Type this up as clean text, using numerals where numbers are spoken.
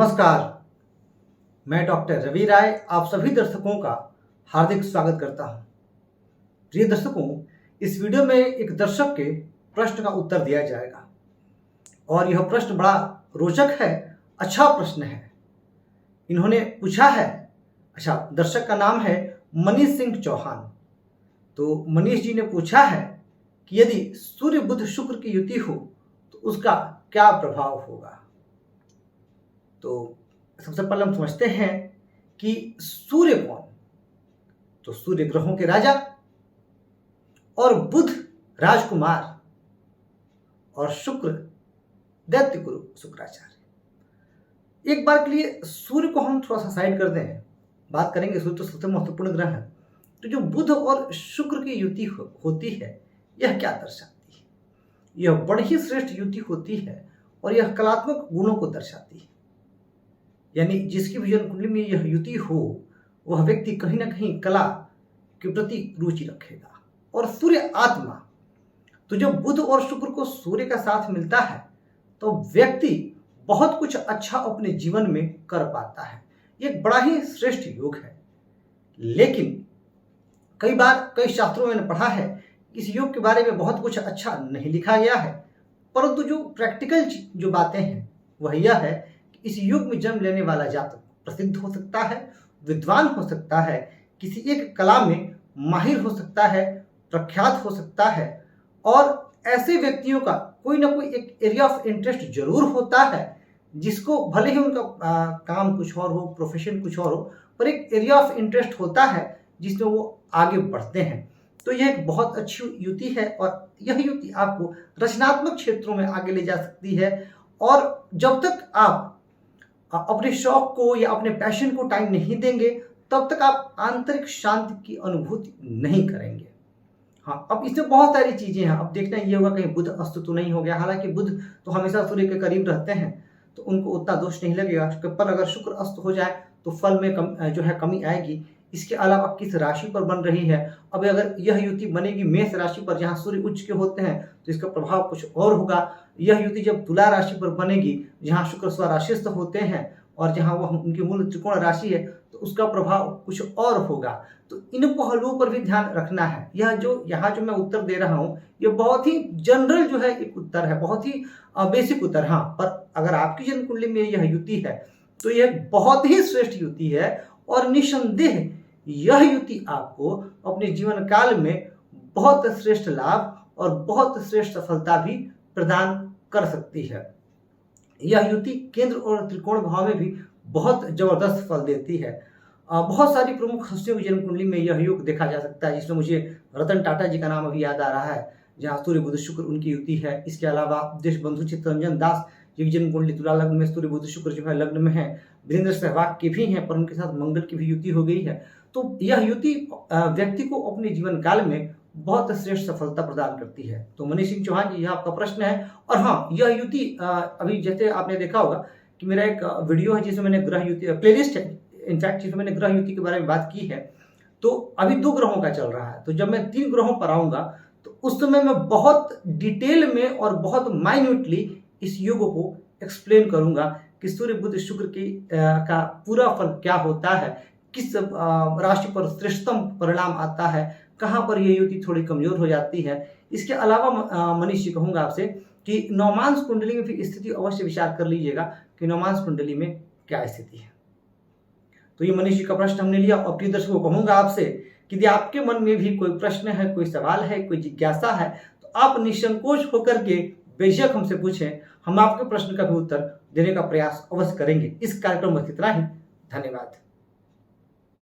नमस्कार, मैं डॉक्टर रवि राय आप सभी दर्शकों का हार्दिक स्वागत करता हूं। प्रिय दर्शकों, इस वीडियो में एक दर्शक के प्रश्न का उत्तर दिया जाएगा और यह प्रश्न बड़ा रोचक है, अच्छा प्रश्न है। इन्होंने पूछा है, दर्शक का नाम है मनीष सिंह चौहान। तो मनीष जी ने पूछा है कि यदि सूर्य बुध शुक्र की युति हो तो उसका क्या प्रभाव होगा। तो सबसे पहले हम समझते हैं कि सूर्य कौन। तो सूर्य ग्रहों के राजा और बुध राजकुमार और शुक्र दैत्य गुरु शुक्राचार्य। एक बार के लिए सूर्य को हम थोड़ा सा साइड कर दें, बात करेंगे। सूर्य तो सबसे महत्वपूर्ण ग्रह है। तो जो बुध और शुक्र की युति होती है, यह क्या दर्शाती है? यह बड़ी ही श्रेष्ठ युति होती है और यह कलात्मक गुणों को दर्शाती है। यानी जिसकी भी जन्म कुंडली में यह युति हो, वह व्यक्ति कहीं ना कहीं कला के प्रति रुचि रखेगा। और सूर्य आत्मा, तो जब बुध और शुक्र को सूर्य का साथ मिलता है तो व्यक्ति बहुत कुछ अच्छा अपने जीवन में कर पाता है। ये एक बड़ा ही श्रेष्ठ योग है। लेकिन कई बार कई शास्त्रों में पढ़ा है इस योग के बारे में बहुत कुछ अच्छा नहीं लिखा गया है, परंतु जो प्रैक्टिकल जो बातें हैं वह यह है इस युग में जन्म लेने वाला जातक प्रसिद्ध हो सकता है, विद्वान हो सकता है, किसी एक कला में माहिर हो सकता है, प्रख्यात हो सकता है। और ऐसे व्यक्तियों का कोई ना कोई एक एरिया ऑफ इंटरेस्ट जरूर होता है, जिसको भले ही उनका काम कुछ और हो, प्रोफेशन कुछ और हो, पर एक एरिया ऑफ इंटरेस्ट होता है जिसमें वो आगे बढ़ते हैं। तो यह एक बहुत अच्छी युति है और यह युति आपको रचनात्मक क्षेत्रों में आगे ले जा सकती है। और जब तक आप अपने शौक को या अपने पैशन को टाइम नहीं देंगे, तब तक आप आंतरिक शांति की अनुभूति नहीं करेंगे। हाँ, अब इसमें बहुत सारी चीजें हैं। अब देखना ये होगा कहीं बुध अस्त तो नहीं हो गया। हालांकि बुध तो हमेशा सूर्य के करीब रहते हैं तो उनको उतना दोष नहीं लगेगा, पर अगर शुक्र अस्त हो जाए तो फल में कमी आएगी। इसके अलावा किस राशि पर बन रही है। अब अगर यह युति बनेगी मेष राशि पर, जहां सूर्य उच्च के होते हैं, तो इसका प्रभाव कुछ और होगा। यह युति जब तुला राशि पर बनेगी, जहां शुक्र स्वराशिस्थ होते हैं और जहां वह उनकी मूल त्रिकोण राशि है, तो उसका प्रभाव कुछ और होगा। तो इन पहलुओं पर भी ध्यान रखना है। यह जो यहाँ जो मैं उत्तर दे रहा हूँ, ये बहुत ही जनरल जो है एक उत्तर है, बहुत ही बेसिक उत्तर। हाँ, पर अगर आपकी जन्म कुंडली में यह युति है तो यह बहुत ही श्रेष्ठ युति है और निसंदेह यह युति आपको अपने जीवन काल में बहुत श्रेष्ठ लाभ और बहुत श्रेष्ठ सफलता भी प्रदान कर सकती है। यह युति केंद्र और त्रिकोण भाव में भी बहुत जबरदस्त फल देती है। बहुत सारी प्रमुख हस्तियों की जन्म कुंडली में यह योग देखा जा सकता है, जिसमें मुझे रतन टाटा जी का नाम अभी याद आ रहा है, जहाँ सूर्य बुध शुक्र उनकी युति है। इसके अलावा देशबंधु चित्तरंजन दास जी की जन्म कुंडली तुला लग्न में सूर्य बुध शुक्र जो है लग्न में है। वीरेंद्र सहवाग के भी हैं, पर उनके साथ मंगल की भी युति हो गई है। तो यह युति व्यक्ति को अपने जीवन काल में बहुत श्रेष्ठ सफलता प्रदान करती है। तो मनीष सिंह चौहान जी, यह आपका प्रश्न है। और हाँ, यह युति अभी जैसे आपने देखा होगा कि मेरा एक वीडियो है जिसमें मैंने ग्रह युति प्लेलिस्ट है, इनफैक्ट जिसमें मैंने ग्रह युति के बारे में बात की है। तो अभी 2 ग्रहों का चल रहा है, तो जब मैं 3 ग्रहों पर आऊंगा तो उस समय मैं बहुत डिटेल में और बहुत माइन्यूटली इस योग को एक्सप्लेन करूंगा कि सूर्य बुध शुक्र की का पूरा फल क्या होता है, किस राशि पर श्रेष्ठतम परिणाम आता है, कहाँ पर ये युति थोड़ी कमजोर हो जाती है। इसके अलावा मनीष जी कहूंगा आपसे कि नवमांश कुंडली में भी स्थिति अवश्य विचार कर लीजिएगा कि नवमांश कुंडली में क्या स्थिति है। तो ये मनीष जी का प्रश्न हमने लिया। और प्रिय दर्शकों, कहूंगा आपसे कि यदि आपके मन में भी कोई प्रश्न है, कोई सवाल है, कोई जिज्ञासा है, तो आप निसंकोच होकर के बेझिझक हमसे पूछें। हम आपके प्रश्न का भी उत्तर देने का प्रयास अवश्य करेंगे। इस कार्यक्रम में इतना ही। धन्यवाद।